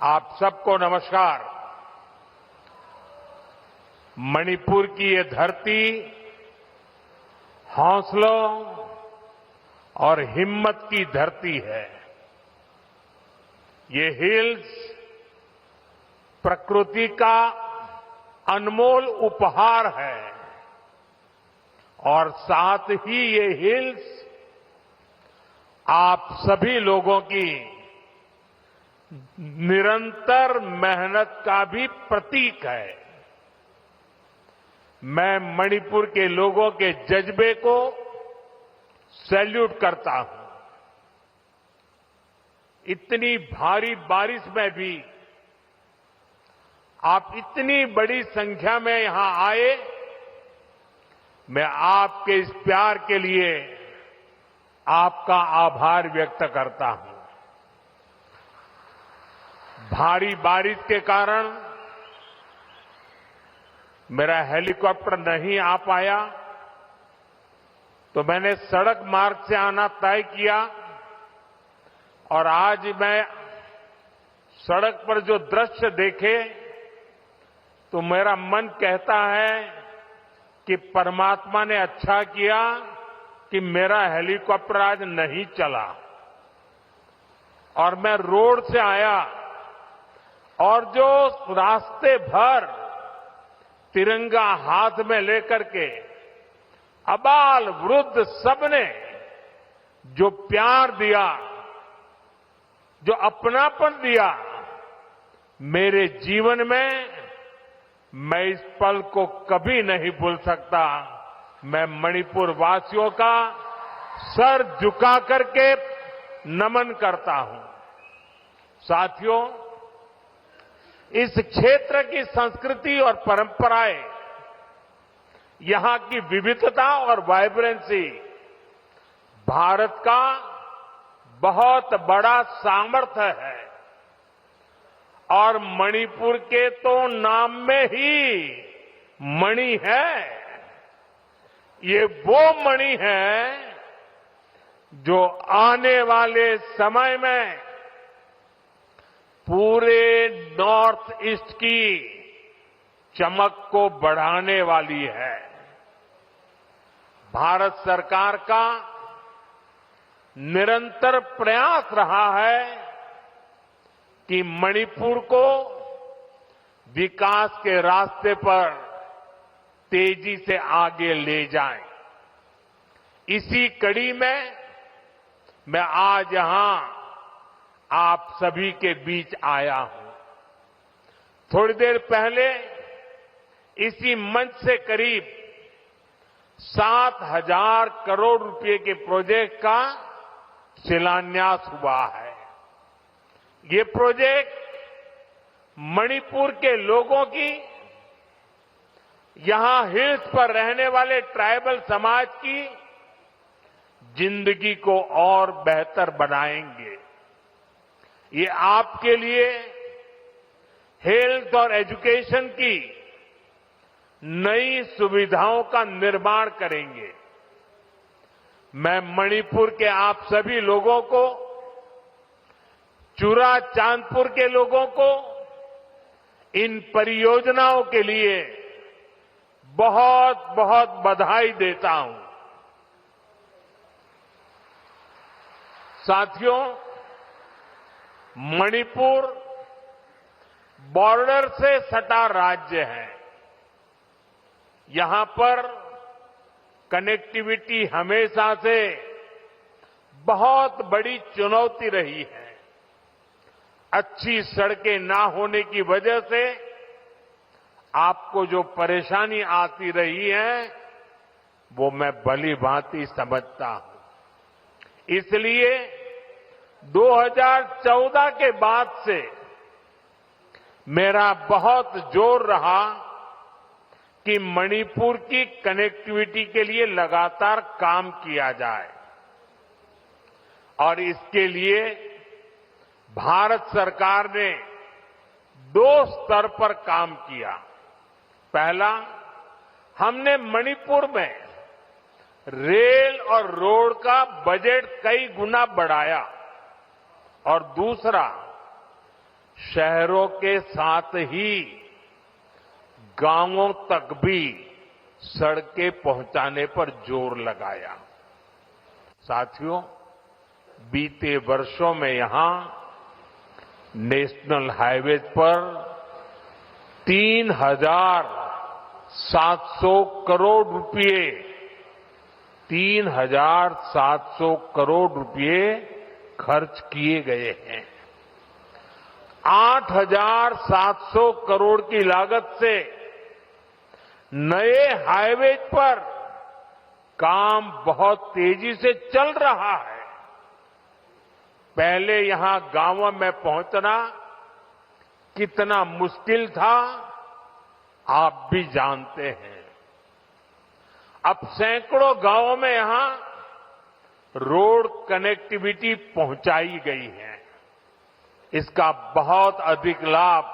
आप सबको नमस्कार। मणिपुर की ये धरती हौसलों और हिम्मत की धरती है। ये हिल्स प्रकृति का अनमोल उपहार है और साथ ही ये हिल्स आप सभी लोगों की निरंतर मेहनत का भी प्रतीक है। मैं मणिपुर के लोगों के जज्बे को सैल्यूट करता हूं। इतनी भारी बारिश में भी आप इतनी बड़ी संख्या में यहां आए, मैं आपके इस प्यार के लिए आपका आभार व्यक्त करता हूं। भारी बारिश के कारण मेरा हेलीकॉप्टर नहीं आ पाया, तो मैंने सड़क मार्ग से आना तय किया और आज मैं सड़क पर जो दृश्य देखे तो मेरा मन कहता है कि परमात्मा ने अच्छा किया कि मेरा हेलीकॉप्टर आज नहीं चला और मैं रोड से आया और जो रास्ते भर तिरंगा हाथ में लेकर के अबाल वृद्ध सबने जो प्यार दिया, जो अपनापन दिया, मेरे जीवन में मैं इस पल को कभी नहीं भूल सकता। मैं मणिपुर वासियों का सर झुका करके नमन करता हूं। साथियों, इस क्षेत्र की संस्कृति और परंपराएं, यहां की विविधता और वाइब्रेंसी भारत का बहुत बड़ा सामर्थ्य है और मणिपुर के तो नाम में ही मणि है। ये वो मणि है जो आने वाले समय में पूरे नॉर्थ ईस्ट की चमक को बढ़ाने वाली है। भारत सरकार का निरंतर प्रयास रहा है कि मणिपुर को विकास के रास्ते पर तेजी से आगे ले जाएं। इसी कड़ी में मैं आज यहां आप सभी के बीच आया हूं। थोड़ी देर पहले इसी मंच से करीब 7,000 करोड़ रुपए के प्रोजेक्ट का शिलान्यास हुआ है। ये प्रोजेक्ट मणिपुर के लोगों की, यहां हिल्स पर रहने वाले ट्राइबल समाज की जिंदगी को और बेहतर बनाएंगे। ये आपके लिए हेल्थ और एजुकेशन की नई सुविधाओं का निर्माण करेंगे। मैं मणिपुर के आप सभी लोगों को, चुरा चांदपुर के लोगों को इन परियोजनाओं के लिए बहुत बहुत बधाई देता हूं। साथियों, मणिपुर बॉर्डर से सटा राज्य है। यहां पर कनेक्टिविटी हमेशा से बहुत बड़ी चुनौती रही है। अच्छी सड़कें ना होने की वजह से आपको जो परेशानी आती रही है, वो मैं भली भांति समझता हूं। इसलिए 2014 के बाद से मेरा बहुत जोर रहा कि मणिपुर की कनेक्टिविटी के लिए लगातार काम किया जाए और इसके लिए भारत सरकार ने 2 स्तर पर काम किया। पहला, हमने मणिपुर में रेल और रोड का बजट कई गुना बढ़ाया और दूसरा, शहरों के साथ ही गांवों तक भी सड़कें पहुंचाने पर जोर लगाया। साथियों, बीते वर्षों में यहां नेशनल हाईवेज पर 3,700 करोड़ रुपए 3,700 करोड़ रुपए खर्च किए गए हैं। 8,700 करोड़ की लागत से नए हाईवे पर काम बहुत तेजी से चल रहा है। पहले यहां गांवों में पहुंचना कितना मुश्किल था, आप भी जानते हैं। अब सैकड़ों गांवों में यहां रोड कनेक्टिविटी पहुंचाई गई है। इसका बहुत अधिक लाभ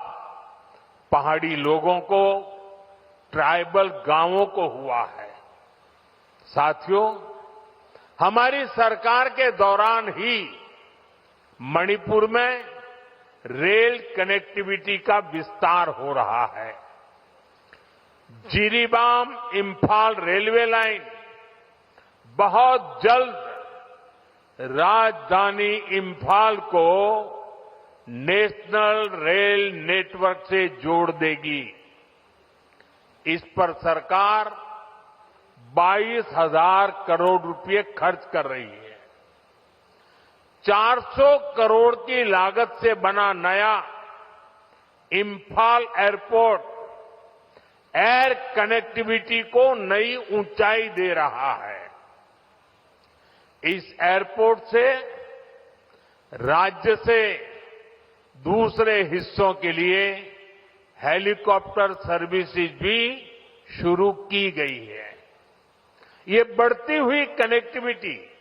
पहाड़ी लोगों को, ट्राइबल गांवों को हुआ है। साथियों, हमारी सरकार के दौरान ही मणिपुर में रेल कनेक्टिविटी का विस्तार हो रहा है। जिरीबाम इंफाल रेलवे लाइन बहुत जल्द राजधानी इंफाल को नेशनल रेल नेटवर्क से जोड़ देगी। इस पर सरकार 22,000 करोड़ रुपए खर्च कर रही है। 400 करोड़ की लागत से बना नया इंफाल एयरपोर्ट एयर कनेक्टिविटी को नई ऊंचाई दे रहा है। इस एयरपोर्ट से राज्य से दूसरे हिस्सों के लिए हेलीकॉप्टर सर्विसेज भी शुरू की गई है। ये बढ़ती हुई कनेक्टिविटी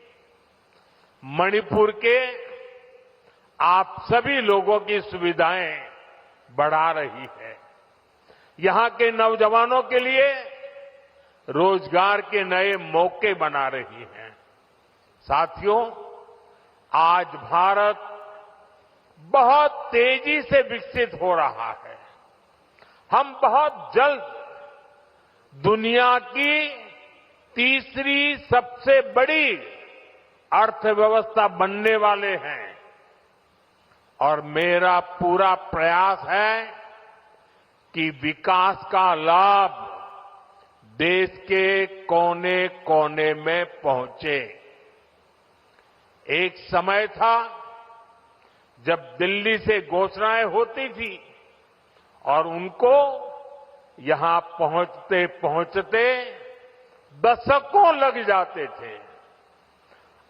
मणिपुर के आप सभी लोगों की सुविधाएं बढ़ा रही है। यहां के नौजवानों के लिए रोजगार के नए मौके बना रही है। साथियों, आज भारत बहुत तेजी से विकसित हो रहा है। हम बहुत जल्द दुनिया की तीसरी सबसे बड़ी अर्थव्यवस्था बनने वाले हैं और मेरा पूरा प्रयास है कि विकास का लाभ देश के कोने कोने में पहुंचे। एक समय था जब दिल्ली से घोषणाएं होती थी और उनको यहां पहुंचते पहुंचते दशकों लग जाते थे।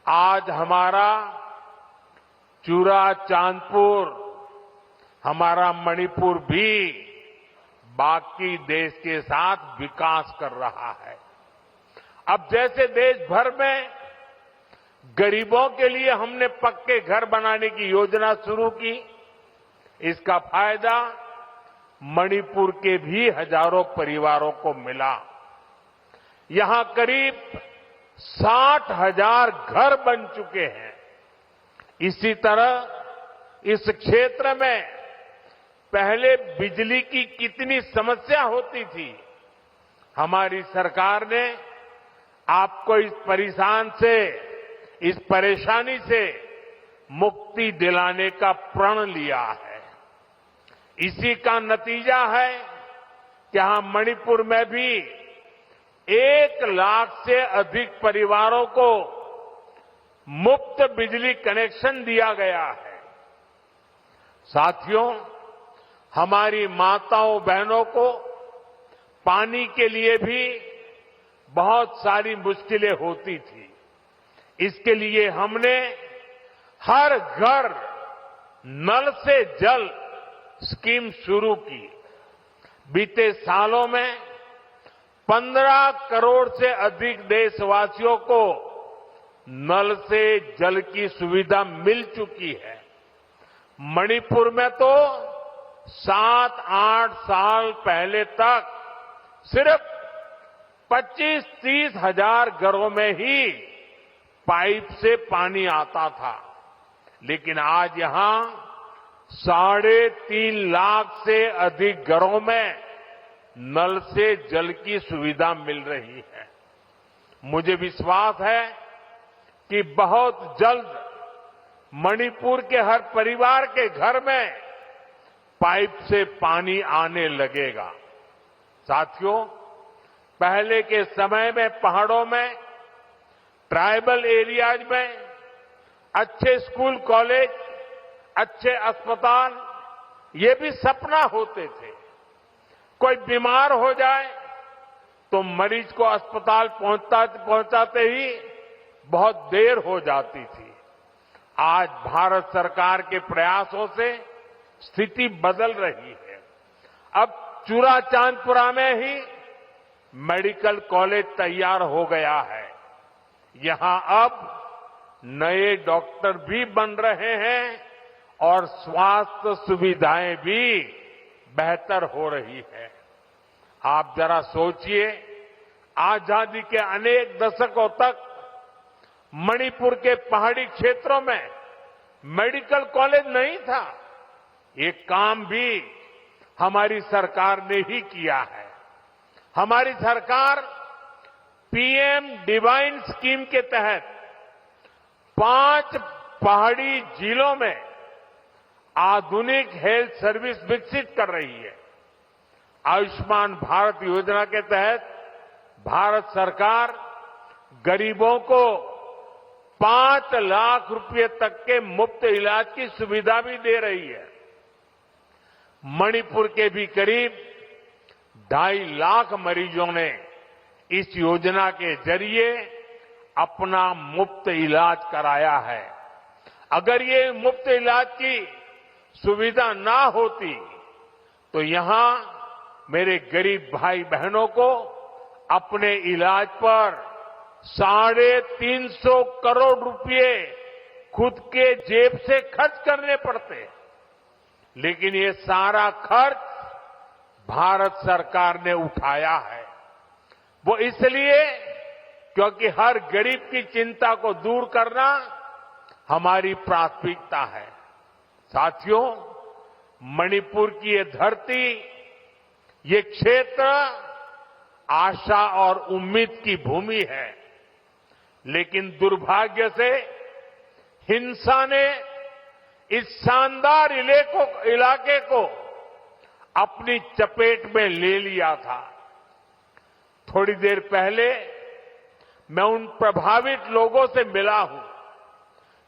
आज हमारा चूरा चांदपुर, हमारा मणिपुर भी बाकी देश के साथ विकास कर रहा है। अब जैसे देश भर में गरीबों के लिए हमने पक्के घर बनाने की योजना शुरू की, इसका फायदा मणिपुर के भी हजारों परिवारों को मिला। यहां करीब 60,000 घर बन चुके हैं। इसी तरह इस क्षेत्र में पहले बिजली की कितनी समस्या होती थी। हमारी सरकार ने आपको इस परेशानी से मुक्ति दिलाने का प्रण लिया है। इसी का नतीजा है कि यहां मणिपुर में भी 1 लाख से अधिक परिवारों को मुफ्त बिजली कनेक्शन दिया गया है। साथियों, हमारी माताओं बहनों को पानी के लिए भी बहुत सारी मुश्किलें होती थी। इसके लिए हमने हर घर नल से जल स्कीम शुरू की। बीते सालों में 15 करोड़ से अधिक देशवासियों को नल से जल की सुविधा मिल चुकी है। मणिपुर में तो 7-8 साल पहले तक सिर्फ 25-30 हजार घरों में ही पाइप से पानी आता था, लेकिन आज यहां 3.5 लाख से अधिक घरों में नल से जल की सुविधा मिल रही है। मुझे विश्वास है कि बहुत जल्द मणिपुर के हर परिवार के घर में पाइप से पानी आने लगेगा। साथियों, पहले के समय में पहाड़ों में, ट्राइबल एरियाज में अच्छे स्कूल कॉलेज, अच्छे अस्पताल, ये भी सपना होते थे। कोई बीमार हो जाए तो मरीज को अस्पताल पहुंचाते ही बहुत देर हो जाती थी। आज भारत सरकार के प्रयासों से स्थिति बदल रही है। अब चूराचांदपुरा में ही मेडिकल कॉलेज तैयार हो गया है। यहां अब नए डॉक्टर भी बन रहे हैं और स्वास्थ्य सुविधाएं भी बेहतर हो रही है। आप जरा सोचिए, आजादी के अनेक दशकों तक मणिपुर के पहाड़ी क्षेत्रों में मेडिकल कॉलेज नहीं था। ये काम भी हमारी सरकार ने ही किया है। हमारी सरकार पीएम डिवाइन स्कीम के तहत 5 पहाड़ी जिलों में आधुनिक हेल्थ सर्विस विकसित कर रही है। आयुष्मान भारत योजना के तहत भारत सरकार गरीबों को 5 लाख रुपए तक के मुफ्त इलाज की सुविधा भी दे रही है। मणिपुर के भी करीब 2.5 लाख मरीजों ने इस योजना के जरिए अपना मुफ्त इलाज कराया है। अगर ये मुफ्त इलाज की सुविधा ना होती तो यहां मेरे गरीब भाई बहनों को अपने इलाज पर 350 करोड़ रुपए खुद के जेब से खर्च करने पड़ते। लेकिन ये सारा खर्च भारत सरकार ने उठाया है। वो इसलिए क्योंकि हर गरीब की चिंता को दूर करना हमारी प्राथमिकता है। साथियों, मणिपुर की ये धरती, ये क्षेत्र आशा और उम्मीद की भूमि है। लेकिन दुर्भाग्य से हिंसा ने इस शानदार इलाके को अपनी चपेट में ले लिया था। थोड़ी देर पहले मैं उन प्रभावित लोगों से मिला हूं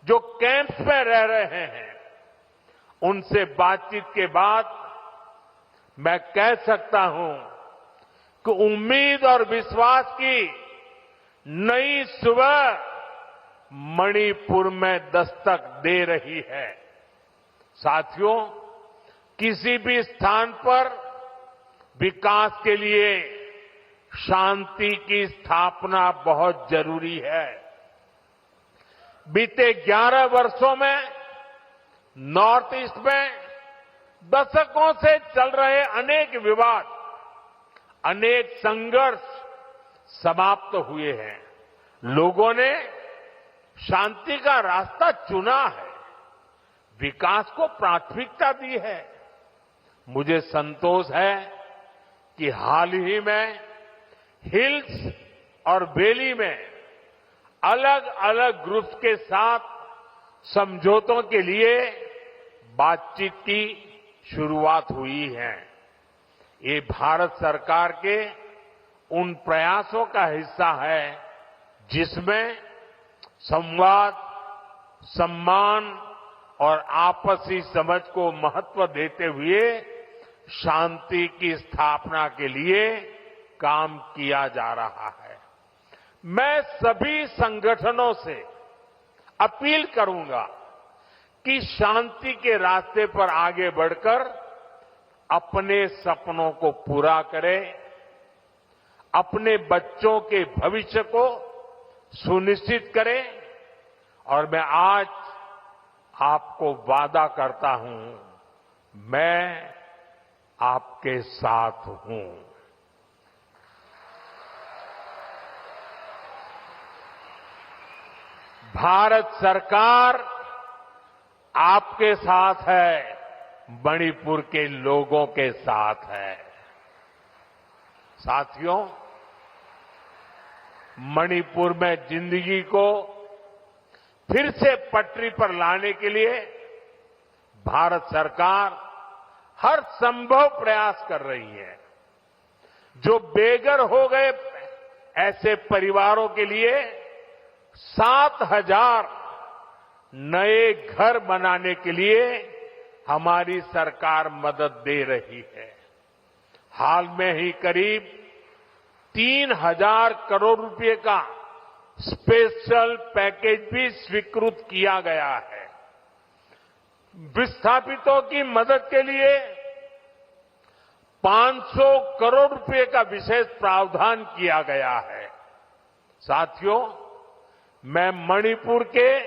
जो कैंप्स में रह रहे हैं। उनसे बातचीत के बाद मैं कह सकता हूं कि उम्मीद और विश्वास की नई सुबह मणिपुर में दस्तक दे रही है। साथियों, किसी भी स्थान पर विकास के लिए शांति की स्थापना बहुत जरूरी है। बीते 11 वर्षों में नॉर्थ ईस्ट में दशकों से चल रहे अनेक विवाद, अनेक संघर्ष समाप्त हुए हैं। लोगों ने शांति का रास्ता चुना है, विकास को प्राथमिकता दी है। मुझे संतोष है कि हाल ही में हिल्स और वैली में अलग अलग ग्रुप्स के साथ समझौतों के लिए बातचीत की शुरुआत हुई है। ये भारत सरकार के उन प्रयासों का हिस्सा है जिसमें संवाद, सम्मान और आपसी समझ को महत्व देते हुए शांति की स्थापना के लिए काम किया जा रहा है। मैं सभी संगठनों से अपील करूंगा कि शांति के रास्ते पर आगे बढ़कर अपने सपनों को पूरा करें, अपने बच्चों के भविष्य को सुनिश्चित करें। और मैं आज आपको वादा करता हूं, मैं आपके साथ हूं। भारत सरकार आपके साथ है। मणिपुर के लोगों के साथ है। साथियों, मणिपुर में जिंदगी को फिर से पटरी पर लाने के लिए भारत सरकार हर संभव प्रयास कर रही है। जो बेघर हो गए ऐसे परिवारों के लिए 7,000 नए घर बनाने के लिए हमारी सरकार मदद दे रही है। हाल में ही करीब 3,000 करोड़ रुपए का स्पेशल पैकेज भी स्वीकृत किया गया है। विस्थापितों की मदद के लिए 500 करोड़ रुपए का विशेष प्रावधान किया गया है। साथियों, मैं मणिपुर के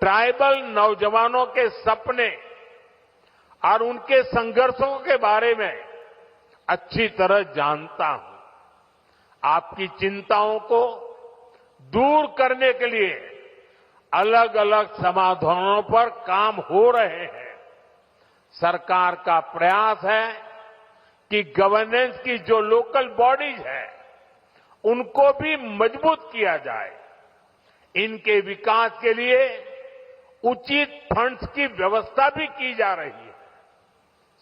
ट्राइबल नौजवानों के सपने और उनके संघर्षों के बारे में अच्छी तरह जानता हूं। आपकी चिंताओं को दूर करने के लिए अलग अलग समाधानों पर काम हो रहे हैं। सरकार का प्रयास है कि गवर्नेंस की जो लोकल बॉडीज है उनको भी मजबूत किया जाए। इनके विकास के लिए उचित फंड्स की व्यवस्था भी की जा रही है।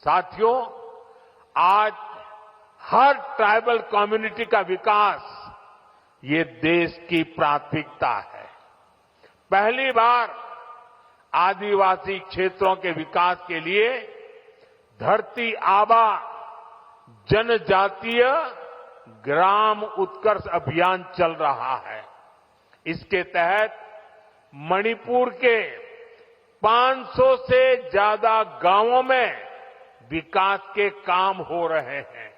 साथियों, आज हर ट्राइबल कम्युनिटी का विकास ये देश की प्राथमिकता है। पहली बार आदिवासी क्षेत्रों के विकास के लिए धरती आबा जनजातीय ग्राम उत्कर्ष अभियान चल रहा है। इसके तहत मणिपुर के 500 से ज्यादा गांवों में विकास के काम हो रहे हैं।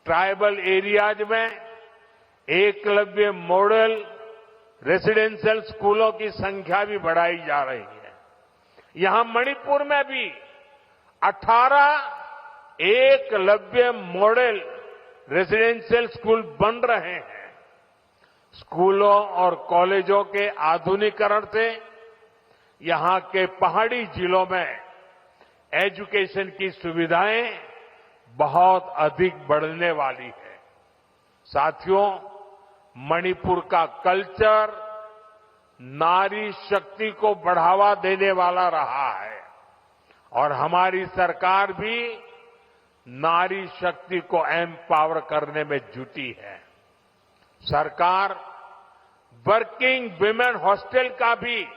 ट्राइबल एरियाज में एकलव्य मॉडल रेसिडेंशियल स्कूलों की संख्या भी बढ़ाई जा रही है। यहां मणिपुर में भी 18 एकलव्य मॉडल रेसिडेंशियल स्कूल बन रहे हैं। स्कूलों और कॉलेजों के आधुनिकीकरण से यहां के पहाड़ी जिलों में एजुकेशन की सुविधाएं बहुत अधिक बढ़ने वाली है। साथियों, मणिपुर का कल्चर नारी शक्ति को बढ़ावा देने वाला रहा है और हमारी सरकार भी नारी शक्ति को एम्पावर करने में जुटी है। सरकार वर्किंग विमेन हॉस्टल का भी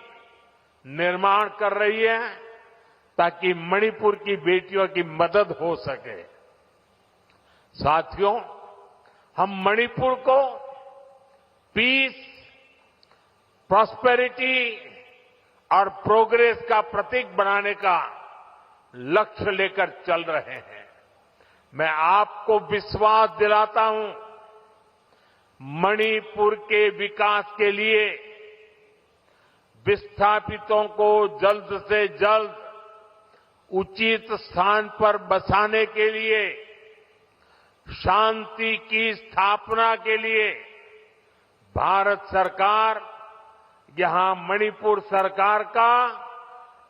निर्माण कर रही है ताकि मणिपुर की बेटियों की मदद हो सके। साथियों, हम मणिपुर को पीस, प्रॉस्पेरिटी और प्रोग्रेस का प्रतीक बनाने का लक्ष्य लेकर चल रहे हैं। मैं आपको विश्वास दिलाता हूं, मणिपुर के विकास के लिए विस्थापितों को जल्द से जल्द उचित स्थान पर बसाने के लिए, शांति की स्थापना के लिए भारत सरकार यहां मणिपुर सरकार का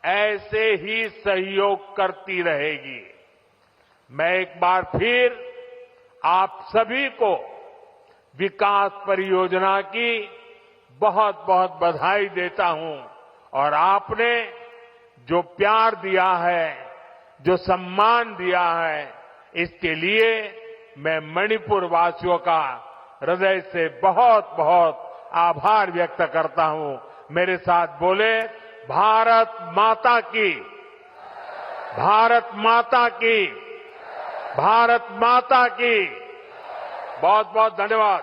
ऐसे ही सहयोग करती रहेगी। मैं एक बार फिर आप सभी को विकास परियोजना की बहुत बहुत बधाई देता हूं और आपने जो प्यार दिया है, जो सम्मान दिया है, इसके लिए मैं मणिपुर वासियों का हृदय से बहुत बहुत आभार व्यक्त करता हूं। मेरे साथ बोले, भारत माता की, भारत माता की, भारत माता की। बहुत बहुत धन्यवाद।